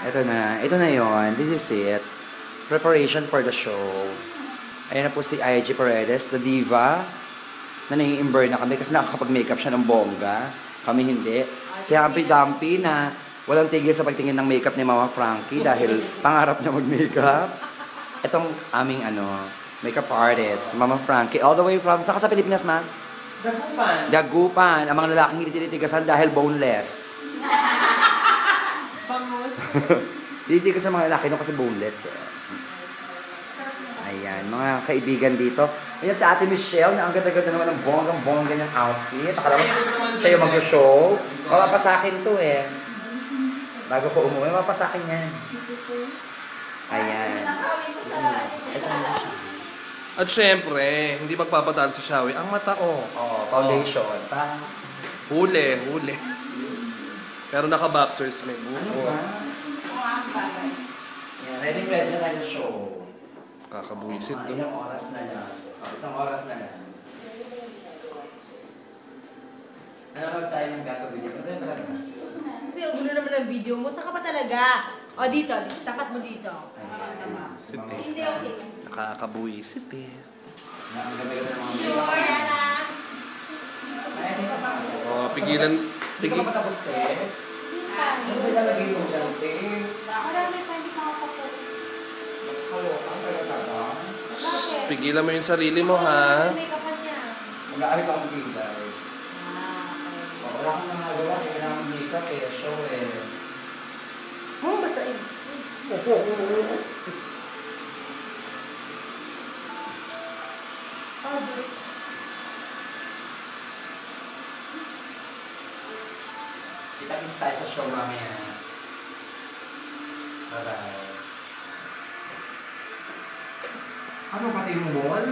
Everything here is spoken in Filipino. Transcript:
Ito na yon. This is it. Preparation for the show. Ayan na po si IG Paredes, the diva, na nai-imburn na kami kasi nakakapag-makeup siya ng bongga. Kami hindi. Si Humpy Dumpy na walang tigil sa pagtingin ng makeup ni Mama Frankie dahil pangarap niya mag-makeup. Itong aming makeup artist, Mama Frankie, all the way from, saan ka sa Pilipinas, ma? Dagupan. Dagupan. Ang mga lalaking hindi tinitigasan dahil boneless. Bangus. Tinitigasan mga lalaki no kasi boneless. Ayan, mga kaibigan dito. Ayan si Ate Michelle na ang ganda-ganda naman ng bonggang-bongga niyang outfit. Akala mo siya yung mag-show. Mapapasakin to eh. Bago ko umuwi, mapapasakin yan. Ayan. At syempre, hindi magpapadaan sa Shawi. Ang mata, Foundation. Huli. Pero naka-boxers may buko. Ano ba? Ready na tayo sa show. Kakabuisit to. Ilang oras na lang. Isang oras na lang. Nanonood tayo ng Gato Video. Ano yung palabas? Ang gulo naman ng video mo. Saan ka pa talaga? O, dito. Tapat mo dito. Hindi, okay. Nakakabuisit eh. Ang ganda-ganda ng mga Sure, Yana. Pigilan. Hindi ka pa tapos, te? Ano ba lalagay mo dyan, te? Marami pa hindi makapapot. Ang talaga. Pigilan mo yung sarili mo, ha? May kapan niya. Mag-aalit akong gilay. Okay. Wala akong nangagawa. Kailangan ng makeup eh. Show eh. Basta yun. Kita-kits tayo sa show mamaya. Bye-bye. Ano pati yung mall?